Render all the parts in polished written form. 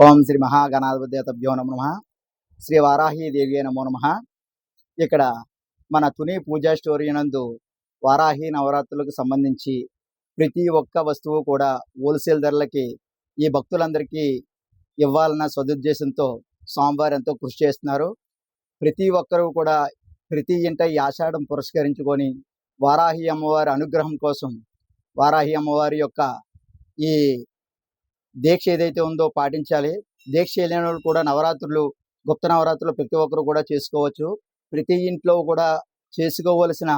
ఓం శ్రీ మహాగణాధిపత్యభ్యో నమః. శ్రీ వారాహి దేవి నమో నమః. ఇక్కడ మన తుని పూజా స్టోరీ నందు వారాహి నవరాత్రులకు సంబంధించి ప్రతి ఒక్క వస్తువు కూడా హోల్సేల్ ధరలకి ఈ భక్తులందరికీ ఇవ్వాలన్న సదుద్దేశంతో స్వామివారు ఎంతో కృషి చేస్తున్నారు. ప్రతి ఒక్కరూ కూడా ప్రతి ఇంట ఈ ఆషాఢం పురస్కరించుకొని వారాహి అమ్మవారి అనుగ్రహం కోసం వారాహి అమ్మవారి యొక్క ఈ దీక్ష ఏదైతే ఉందో పాటించాలి. దీక్ష లేని వాళ్ళు కూడా నవరాత్రులు, గుప్త నవరాత్రులు ప్రతి ఒక్కరు కూడా చేసుకోవచ్చు. ప్రతి ఇంట్లో కూడా చేసుకోవలసిన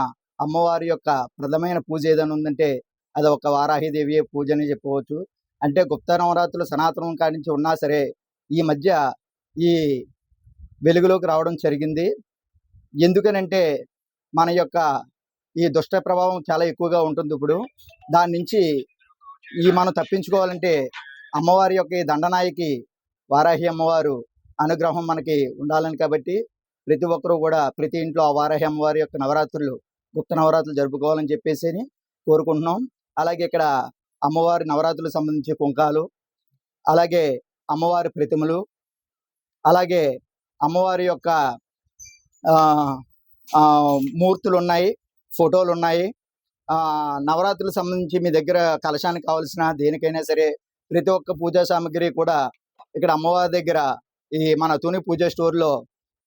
అమ్మవారి యొక్క ప్రథమైన పూజ ఏదైనా ఉందంటే అది ఒక వారాహిదేవి పూజ అని చెప్పవచ్చు. అంటే గుప్త నవరాత్రులు సనాతనం కాడి నుంచి ఉన్నా సరే ఈ మధ్య ఈ వెలుగులోకి రావడం జరిగింది. ఎందుకనంటే మన యొక్క ఈ దుష్ట ప్రభావం చాలా ఎక్కువగా ఉంటుంది. ఇప్పుడు దాని నుంచి మనం తప్పించుకోవాలంటే అమ్మవారి యొక్క ఈ దండనాయకి వారాహి అమ్మవారు అనుగ్రహం మనకి ఉండాలని కాబట్టి ప్రతి ఒక్కరూ కూడా ప్రతి ఇంట్లో ఆ వారాహి అమ్మవారి యొక్క నవరాత్రులు, గుప్త నవరాత్రులు జరుపుకోవాలని చెప్పేసి కోరుకుంటున్నాం. అలాగే ఇక్కడ అమ్మవారి నవరాత్రులకు సంబంధించి కుంకాలు, అలాగే అమ్మవారి ప్రతిమలు, అలాగే అమ్మవారి యొక్క మూర్తులు ఉన్నాయి, ఫోటోలు ఉన్నాయి. నవరాత్రులకు సంబంధించి మీ దగ్గర కలశానికి కావాల్సిన దేనికైనా సరే ప్రతి ఒక్క పూజా సామాగ్రి కూడా ఇక్కడ అమ్మవారి దగ్గర ఈ మన తుని పూజా స్టోర్లో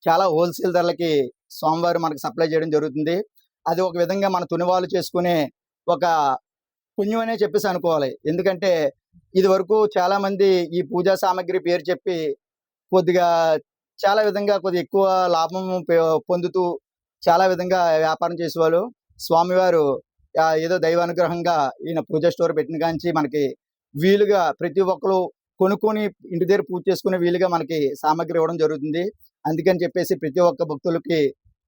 చాలా హోల్సేల్ ధరలకి స్వామివారు మనకు సప్లై చేయడం జరుగుతుంది. అది ఒక విధంగా మన తుని వాళ్ళు చేసుకునే ఒక పుణ్యం అనే చెప్పేసి అనుకోవాలి. ఎందుకంటే ఇది వరకు చాలామంది ఈ పూజా సామాగ్రి పేరు చెప్పి కొద్దిగా చాలా విధంగా కొద్దిగా ఎక్కువ లాభం పొందుతూ చాలా విధంగా వ్యాపారం చేసేవాళ్ళు. స్వామివారు ఏదో దైవానుగ్రహంగా ఈయన పూజా స్టోర్ పెట్టిన కాంచి మనకి వీలుగా ప్రతి ఒక్కరు కొనుక్కొని ఇంటి దగ్గర పూజ చేసుకునే వీలుగా మనకి సామాగ్రి ఇవ్వడం జరుగుతుంది. అందుకని చెప్పేసి ప్రతి ఒక్క భక్తులకి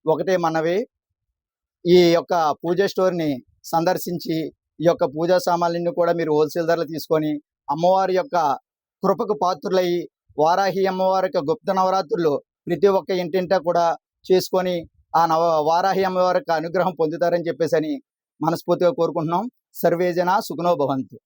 ఒకటే మనవి, ఈ యొక్క పూజా స్టోర్ని సందర్శించి ఈ యొక్క పూజా సామాన్లన్నీ కూడా మీరు హోల్సేల్ ధరలు తీసుకొని అమ్మవారి యొక్క కృపకు పాత్రులయ్యి వారాహి అమ్మవారి యొక్క గుప్త నవరాత్రులు ప్రతి ఒక్క ఇంటింటా కూడా చేసుకొని ఆ వారాహి అమ్మవారి యొక్క అనుగ్రహం పొందుతారని చెప్పేసి మనస్ఫూర్తిగా కోరుకుంటున్నాం. సర్వేజన సుఖనో భవంతు.